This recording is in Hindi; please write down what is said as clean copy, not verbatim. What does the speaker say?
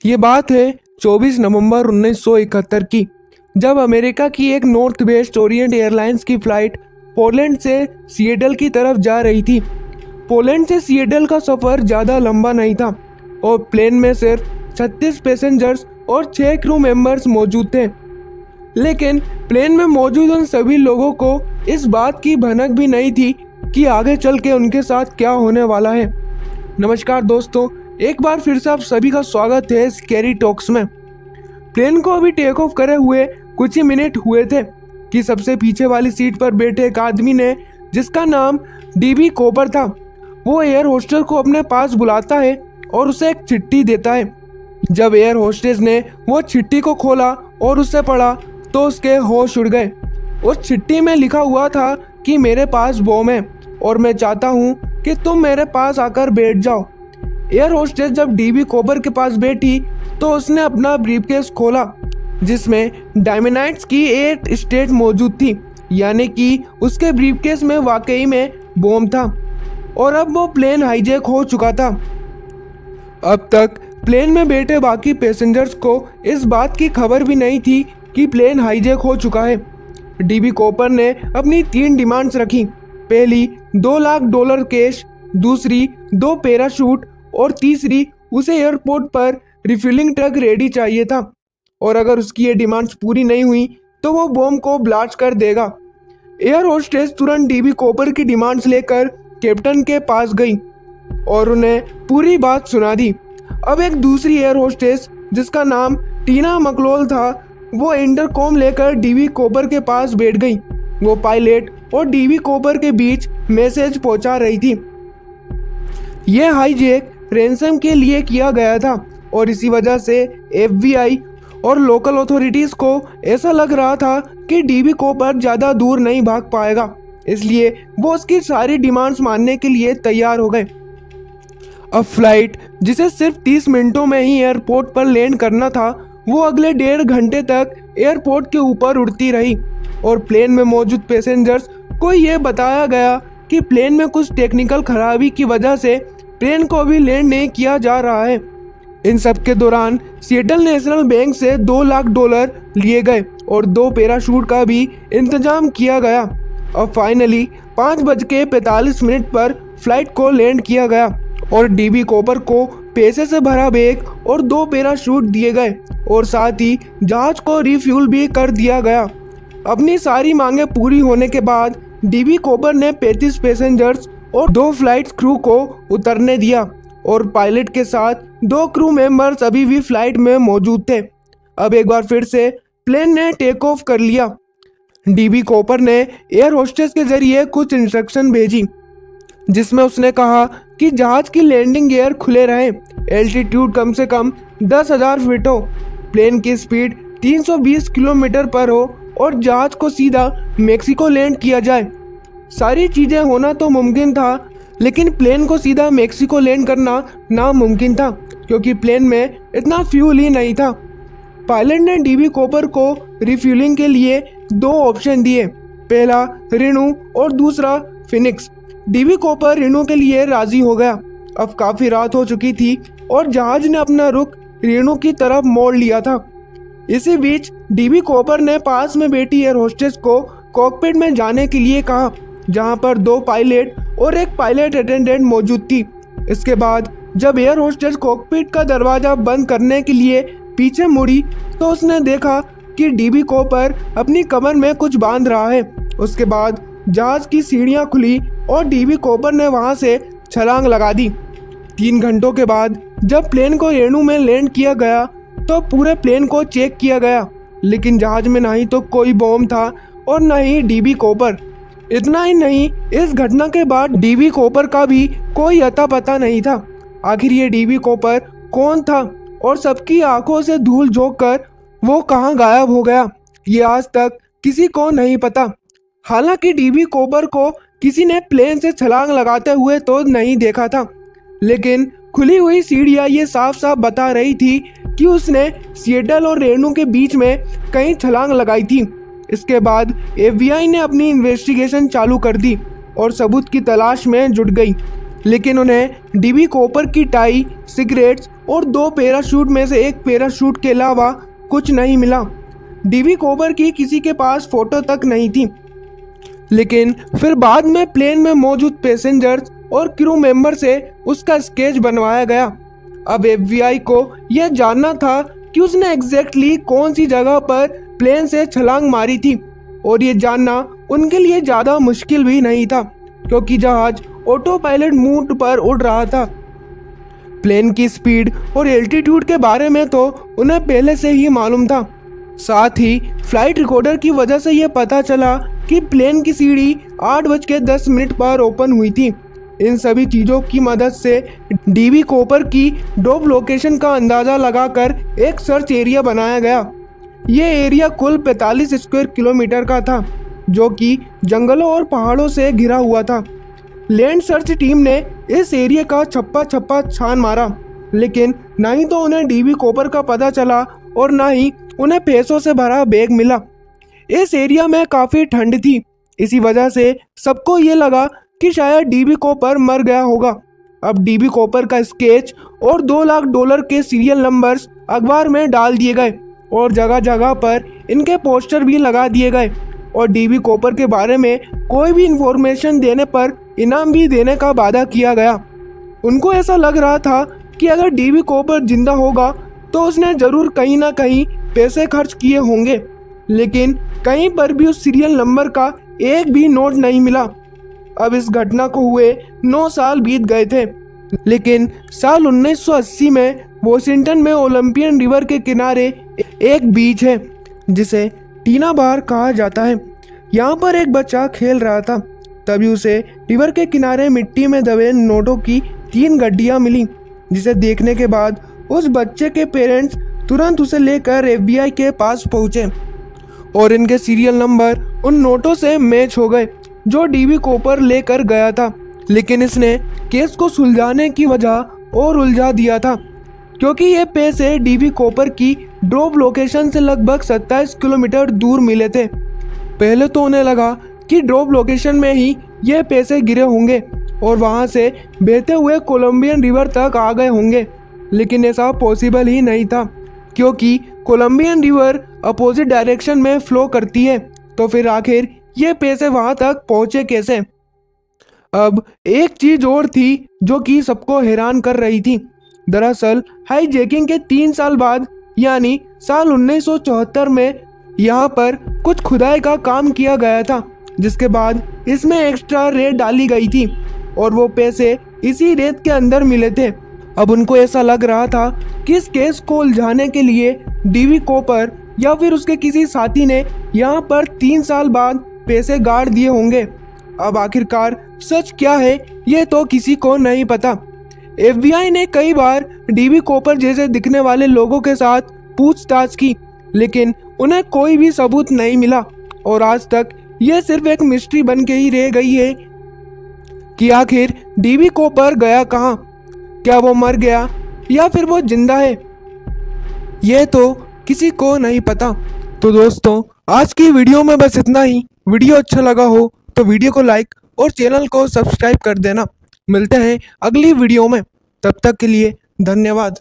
ये बात है 24 नवंबर 1971 की, जब अमेरिका की एक नॉर्थ वेस्ट ओरिएंट एयरलाइंस की फ्लाइट पोलैंड से सिएटल की तरफ जा रही थी। पोलैंड से सिएटल का सफ़र ज़्यादा लंबा नहीं था और प्लेन में सिर्फ 36 पैसेंजर्स और 6 क्रू मेंबर्स मौजूद थे। लेकिन प्लेन में मौजूद उन सभी लोगों को इस बात की भनक भी नहीं थी कि आगे चल के उनके साथ क्या होने वाला है। नमस्कार दोस्तों, एक बार फिर से आप सभी का स्वागत है स्कैरी टॉक्स में। प्लेन को अभी टेक ऑफ करे हुए कुछ ही मिनट हुए थे कि सबसे पीछे वाली सीट पर बैठे एक आदमी ने, जिसका नाम डीबी कॉपर था, वो एयर होस्टेस को अपने पास बुलाता है और उसे एक चिट्ठी देता है। जब एयर होस्टेस ने वो चिट्ठी को खोला और उसे पढ़ा तो उसके होश उड़ गए। उस चिट्ठी में लिखा हुआ था कि मेरे पास बॉम्ब है और मैं चाहता हूँ कि तुम मेरे पास आकर बैठ जाओ। एयर होस्टेस जब डीबी कॉपर के पास बैठी तो उसने अपना ब्रीफकेस खोला, जिसमें डायनामाइट्स की 8 स्टेट मौजूद थी, यानी कि उसके ब्रीफकेस में वाकई में बॉम्ब था और अब वो प्लेन हाईजैक हो चुका था। अब तक प्लेन में बैठे बाकी पैसेंजर्स को इस बात की खबर भी नहीं थी कि प्लेन हाईजैक हो चुका है। डीबी कॉपर ने अपनी 3 डिमांड्स रखी। पहली $2 लाख कैश, दूसरी 2 पैराशूट और तीसरी उसे एयरपोर्ट पर रिफिलिंग ट्रक रेडी चाहिए था और अगर उसकी ये डिमांड्स पूरी नहीं हुई तो वो बॉम्ब को ब्लास्ट कर देगा। एयर होस्टेस तुरंत डीबी कॉपर की डिमांड्स लेकर कैप्टन के पास गई और उन्हें पूरी बात सुना दी। अब एक दूसरी एयर होस्टेस, जिसका नाम टीना मैकलोल था, वो इंटरकॉम लेकर डीबी कॉपर के पास बैठ गई। वो पायलट और डीबी कॉपर के बीच मैसेज पहुंचा रही थी। यह हाईजैक रैंसम के लिए किया गया था और इसी वजह से FBI और लोकल अथॉरिटीज़ को ऐसा लग रहा था कि डीबी कॉपर ज़्यादा दूर नहीं भाग पाएगा, इसलिए वो उसकी सारी डिमांड्स मानने के लिए तैयार हो गए। अब फ्लाइट, जिसे सिर्फ 30 मिनटों में ही एयरपोर्ट पर लैंड करना था, वो अगले 1.5 घंटे तक एयरपोर्ट के ऊपर उड़ती रही और प्लेन में मौजूद पैसेंजर्स को ये बताया गया कि प्लेन में कुछ टेक्निकल खराबी की वजह से प्लेन को अभी लैंड नहीं किया जा रहा है। इन सब के दौरान सिएटल नेशनल बैंक से $2 लाख लिए गए और 2 पैराशूट का भी इंतजाम किया गया। अब फाइनली 5:45 पर फ्लाइट को लैंड किया गया और डीबी कॉपर को पैसे से भरा बैग और 2 पैराशूट दिए गए और साथ ही जहाज को रिफ्यूल भी कर दिया गया। अपनी सारी मांगे पूरी होने के बाद डीबी कॉपर ने 35 पैसेंजर्स और 2 फ्लाइट क्रू को उतरने दिया और पायलट के साथ 2 क्रू मेंबर्स अभी भी फ्लाइट में मौजूद थे। अब एक बार फिर से प्लेन ने टेक ऑफ कर लिया। डीबी कॉपर ने एयर होस्टेस के जरिए कुछ इंस्ट्रक्शन भेजी, जिसमें उसने कहा कि जहाज की लैंडिंग गियर खुले रहे, एल्टीट्यूड कम से कम 10,000 फीट हो, प्लेन की स्पीड 320 किलोमीटर पर हो और जहाज को सीधा मेक्सिको लैंड किया जाए। सारी चीज़ें होना तो मुमकिन था, लेकिन प्लेन को सीधा मेक्सिको लैंड करना नामुमकिन था क्योंकि प्लेन में इतना फ्यूल ही नहीं था। पायलट ने डीबी कॉपर को रिफ्यूलिंग के लिए 2 ऑप्शन दिए, पहला रेनू और दूसरा फिनिक्स। डीबी कॉपर रेनू के लिए राजी हो गया। अब काफ़ी रात हो चुकी थी और जहाज ने अपना रुख रेनू की तरफ मोड़ लिया था। इसी बीच डीबी कॉपर ने पास में बैठी एयर होस्टेस को कॉकपिट में जाने के लिए कहा, जहां पर 2 पायलट और एक पायलट अटेंडेंट मौजूद थी। इसके बाद जब एयर होस्टेस कॉकपिट का दरवाज़ा बंद करने के लिए पीछे मुड़ी तो उसने देखा कि डीबी कॉपर अपनी कमर में कुछ बांध रहा है। उसके बाद जहाज की सीढ़ियां खुली और डीबी कॉपर ने वहां से छलांग लगा दी। 3 घंटों के बाद जब प्लेन को रेनू में लैंड किया गया तो पूरे प्लेन को चेक किया गया, लेकिन जहाज में ना ही तो कोई बॉम्ब था और न ही डीबी कॉपर। इतना ही नहीं, इस घटना के बाद डीबी कॉपर का भी कोई अता पता नहीं था। आखिर ये डीबी कॉपर कौन था और सबकी आंखों से धूल झोंक कर वो कहाँ गायब हो गया, ये आज तक किसी को नहीं पता। हालांकि डीबी कॉपर को किसी ने प्लेन से छलांग लगाते हुए तो नहीं देखा था, लेकिन खुली हुई सीढ़ियाँ ये साफ साफ बता रही थी कि उसने सिएटल और रेनू के बीच में कहीं छलांग लगाई थी। इसके बाद FBI ने अपनी इन्वेस्टिगेशन चालू कर दी और सबूत की तलाश में जुट गई, लेकिन उन्हें डीबी कॉपर की टाई, सिगरेट्स और 2 पैराशूट में से एक पैराशूट के अलावा कुछ नहीं मिला। डीबी कूपर की किसी के पास फोटो तक नहीं थी। लेकिन फिर बाद में प्लेन में मौजूद पैसेंजर्स और क्रू मेंबर से उसका स्केच बनवाया गया। अब FBI को यह जानना था कि उसने एग्जैक्टली कौन सी जगह पर प्लेन से छलांग मारी थी, और ये जानना उनके लिए ज़्यादा मुश्किल भी नहीं था क्योंकि जहाज ऑटो पायलट मोड पर उड़ रहा था। प्लेन की स्पीड और एल्टीट्यूड के बारे में तो उन्हें पहले से ही मालूम था। साथ ही फ्लाइट रिकॉर्डर की वजह से यह पता चला कि प्लेन की सीढ़ी 8:10 पर ओपन हुई थी। इन सभी चीज़ों की मदद से डीबी कूपर की ड्रॉप लोकेशन का अंदाज़ा लगाकर एक सर्च एरिया बनाया गया। ये एरिया कुल 45 स्क्वायर किलोमीटर का था, जो कि जंगलों और पहाड़ों से घिरा हुआ था। लैंड सर्च टीम ने इस एरिया का छप्पा छान मारा, लेकिन ना ही तो उन्हें डीबी कूपर का पता चला और ना ही उन्हें पैसों से भरा बैग मिला। इस एरिया में काफ़ी ठंड थी, इसी वजह से सबको ये लगा कि शायद डीबी कूपर मर गया होगा। अब डीबी कूपर का स्केच और $2 लाख के सीरियल नंबर्स अखबार में डाल दिए गए और जगह जगह पर इनके पोस्टर भी लगा दिए गए, और डीबी कूपर के बारे में कोई भी इंफॉर्मेशन देने पर इनाम भी देने का वादा किया गया। उनको ऐसा लग रहा था कि अगर डीबी कूपर जिंदा होगा तो उसने ज़रूर कहीं ना कहीं पैसे खर्च किए होंगे, लेकिन कहीं पर भी उस सीरियल नंबर का एक भी नोट नहीं मिला। अब इस घटना को हुए 9 साल बीत गए थे, लेकिन साल 1980 में वॉशिंगटन में ओलंपियन रिवर के किनारे एक बीच है जिसे टीना बार कहा जाता है। यहाँ पर एक बच्चा खेल रहा था, तभी उसे रिवर के किनारे मिट्टी में दबे नोटों की 3 गड्डियाँ मिली, जिसे देखने के बाद उस बच्चे के पेरेंट्स तुरंत उसे लेकर FBI के पास पहुँचे और इनके सीरियल नंबर उन नोटों से मैच हो गए जो डीबी कूपर लेकर गया था। लेकिन इसने केस को सुलझाने की वजह और उलझा दिया था, क्योंकि ये पैसे डीबी कूपर की ड्रॉप लोकेशन से लगभग 27 किलोमीटर दूर मिले थे। पहले तो उन्हें लगा कि ड्रॉप लोकेशन में ही ये पैसे गिरे होंगे और वहाँ से बहते हुए कोलंबियन रिवर तक आ गए होंगे, लेकिन ऐसा पॉसिबल ही नहीं था क्योंकि कोलंबियन रिवर अपोजिट डायरेक्शन में फ्लो करती है। तो फिर आखिर ये पैसे वहाँ तक पहुँचे कैसे? अब एक चीज़ और थी जो कि सबको हैरान कर रही थी। दरअसल हाईजैकिंग के 3 साल बाद यानी साल 1974 में यहाँ पर कुछ खुदाई का काम किया गया था, जिसके बाद इसमें एक्स्ट्रा रेत डाली गई थी और वो पैसे इसी रेत के अंदर मिले थे। अब उनको ऐसा लग रहा था कि इस केस को उलझाने के लिए डीबी कूपर या फिर उसके किसी साथी ने यहाँ पर 3 साल बाद पैसे गाड़ दिए होंगे। अब आखिरकार सच क्या है ये तो किसी को नहीं पता। FBI ने कई बार डीबी कूपर जैसे दिखने वाले लोगों के साथ पूछताछ की, लेकिन उन्हें कोई भी सबूत नहीं मिला और आज तक यह सिर्फ एक मिस्ट्री बन के ही रह गई है कि आखिर डीबी कूपर गया कहाँ। क्या वो मर गया या फिर वो जिंदा है, ये तो किसी को नहीं पता। तो दोस्तों आज की वीडियो में बस इतना ही। वीडियो अच्छा लगा हो तो वीडियो को लाइक और चैनल को सब्सक्राइब कर देना। मिलते हैं अगली वीडियो में, तब तक के लिए धन्यवाद।